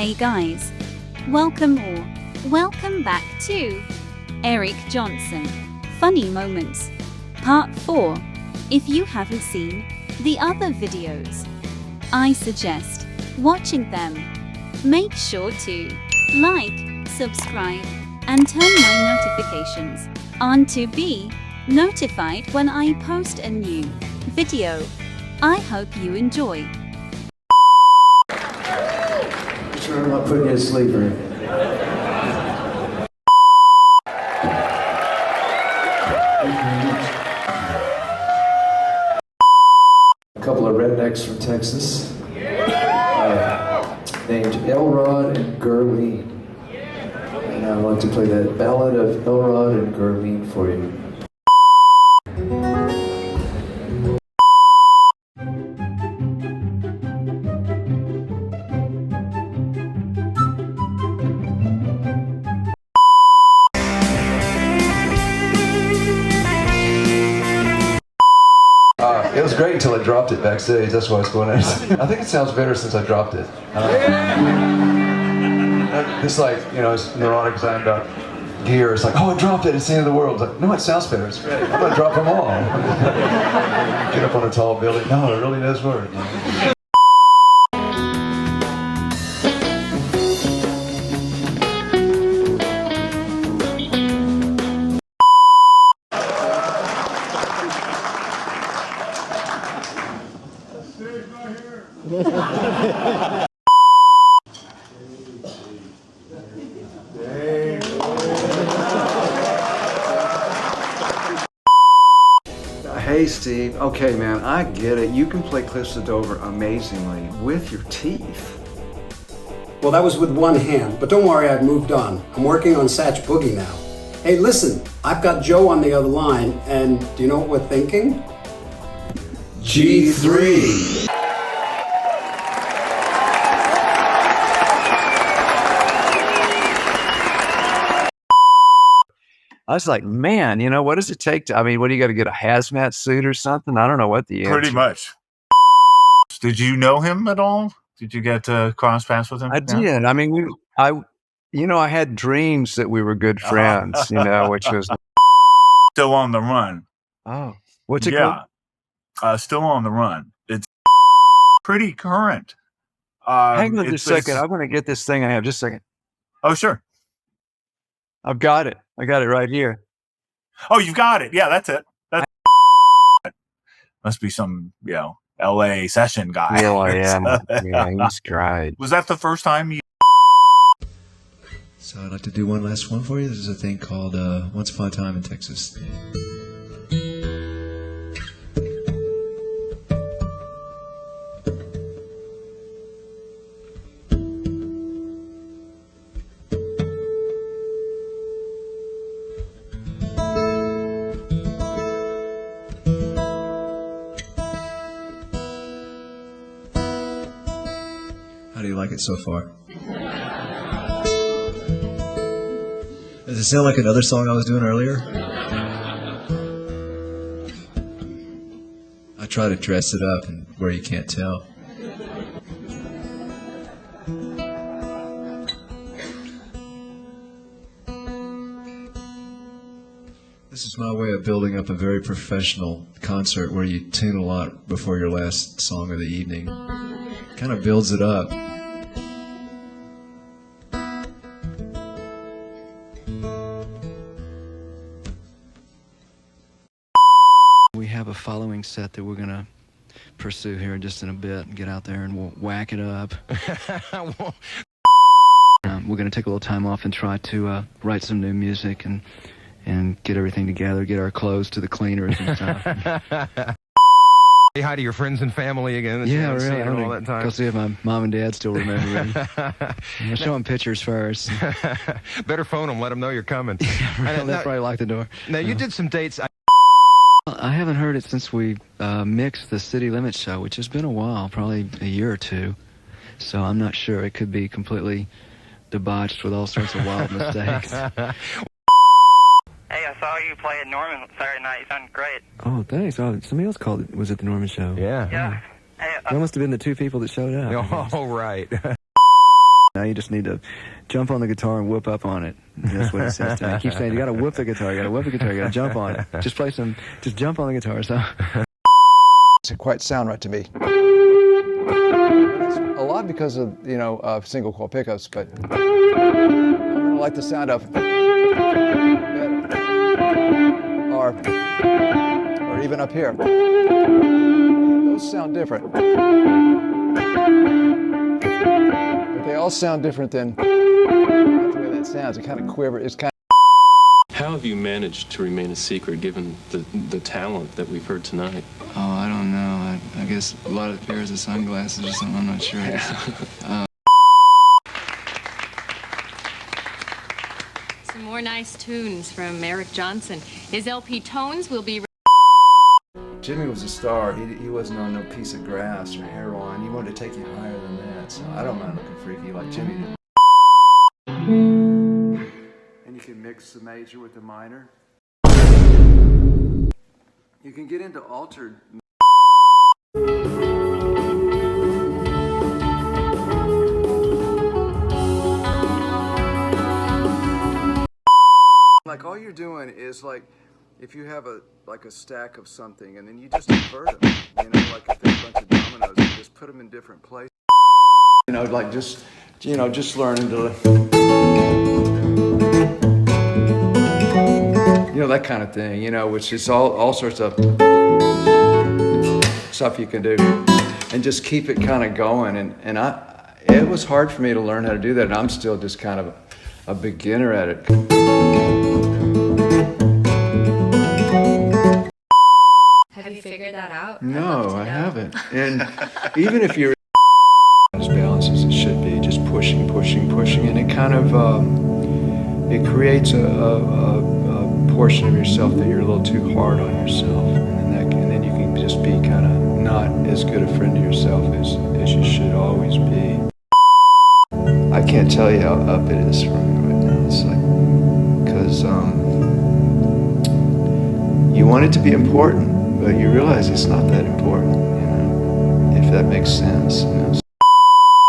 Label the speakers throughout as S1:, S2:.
S1: Hey guys, welcome back to Eric Johnson Funny Moments Part 4. If you haven't seen the other videos, I suggest watching them. Make sure to like, subscribe, and turn my notifications on to be notified when I post a new video. I hope you enjoy.
S2: Sure, I'm not putting you to sleep, right? A couple of rednecks from Texas, named Elrod and Gurleen. And I'd like to play that ballad of Elrod and Gurleen for you. It was great until I dropped it backstage. That's why it's going on. I think it sounds better since I dropped it. It's like, you know, as neurotic as I am about gear, it's like, oh, I dropped it, it's the end of the world. It's like, no, it sounds better, it's great. I'm gonna drop them all. Get up on a tall building. No, it really does work. Hey Steve, okay man, I get it. You can play Cliffs of Dover amazingly with your teeth.
S3: Well, that was with one hand, but don't worry, I've moved on. I'm working on Satch Boogie now. Hey, listen, I've got Joe on the other line, and do you know what we're thinking? G3.
S2: I was like, man, you know, what does it take to, I mean, what do you got to get, a hazmat suit or something? I don't know what the answer.
S4: Pretty much. Did you know him at all? Did you get to cross paths with him?
S2: I did. I mean, I had dreams that we were good friends, you know, which was.
S4: Still on the run.
S2: Oh, what's it called?
S4: Still on the run. It's pretty current.
S2: Hang on just a second. I'm going to get this thing I have. Just a second.
S4: Oh, sure.
S2: I've got it. I got it right here.
S4: Oh, you've got it. Yeah, that's it. That's must be some, you know, LA session guy.
S2: Yeah, yeah, he's great.
S4: Was that the first time you?
S5: So I'd like to do one last one for you. This is a thing called Once Upon a Time in Texas. How do you like it so far? Does it sound like another song I was doing earlier? I try to dress it up and where you can't tell. This is my way of building up a very professional concert where you tune a lot before your last song of the evening. Kind of builds it up.
S6: We have a following set that we're going to pursue here just in a bit and get out there and we'll whack it up. We're going to take a little time off and try to write some new music and get everything together, get our clothes to the cleaners and stuff.
S7: Say hi to your friends and family again.
S6: Yeah, really. I'm all that time. Go see if my mom and dad still remember me. I'll show them pictures first.
S7: Better phone them, let them know you're coming.
S6: They'll probably lock the door.
S7: Now, you did some dates.
S6: I haven't heard it since we mixed the City Limits show, which has been a while, probably a year or two. So I'm not sure. It could be completely debauched with all sorts of wild mistakes.
S8: Hey, I saw you play at Norman Saturday night. You sounded great.
S6: Oh, thanks. Oh, somebody else called it. Was at the Norman show.
S7: Yeah.
S8: Yeah. Hey,
S6: That must have been the two people that showed up.
S7: Oh, right.
S6: Now you just need to jump on the guitar and whoop up on it. That's what it says to me. I keep saying, you gotta whoop the guitar, you gotta whoop the guitar, you gotta jump on it. Just jump on the guitar, so.
S2: It quite sound right to me. A lot because of, single coil pickups, but I like the sound of or even up here. Those sound different. But they all sound different than the way that sounds. It kind of quivers. It's kind of.
S9: How have you managed to remain a secret given the talent that we've heard tonight?
S6: Oh, I don't know. I guess a lot of pairs of sunglasses or something. I'm not sure.
S10: Some more nice tunes from Eric Johnson. His LP Tones will be.
S2: Jimmy was a star. He wasn't on no piece of grass or heroin. He wanted to take you higher than that. So I don't mind looking freaky like Jimmy did. And you can mix the major with the minor. You can get into altered. Like all you're doing is like, if you have a stack of something and then you just invert them, like if there's a bunch of dominoes, you just put them in different places. Just learning to, that kind of thing, which is all sorts of stuff you can do, and just keep it kind of going. And it was hard for me to learn how to do that, and I'm still just kind of a beginner at it.
S10: Have you figured that out?
S2: No, I haven't. And even if you're as balanced as it should be, just pushing, and it kind of it creates a portion of yourself that you're a little too hard on yourself, and then you can just be kind of not as good a friend to yourself as you should always be. I can't tell you how up it is for me right now. It's like, because you want it to be important. But you realize it's not that important, if that makes sense.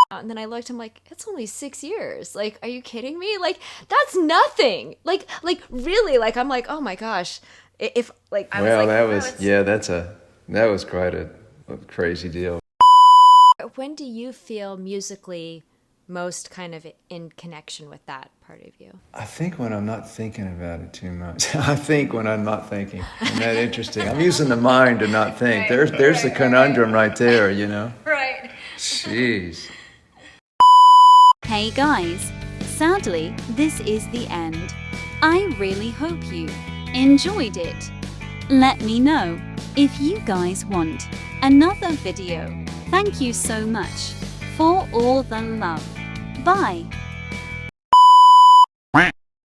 S11: And then I looked, I'm like, it's only 6 years. Like, are you kidding me? Like, that's nothing. Like really, like, I'm like, oh my gosh. If like, I
S2: well,
S11: was like,
S2: that was quite a crazy deal.
S11: When do you feel musically most kind of in connection with that part of you?
S2: I think when I'm not thinking about it too much. I think when I'm not thinking. Isn't that interesting? I'm using the mind to not think. There's the conundrum right there,
S11: Right.
S2: Jeez.
S1: Hey guys, sadly, this is the end. I really hope you enjoyed it. Let me know if you guys want another video. Thank you so much for all the love. Bye.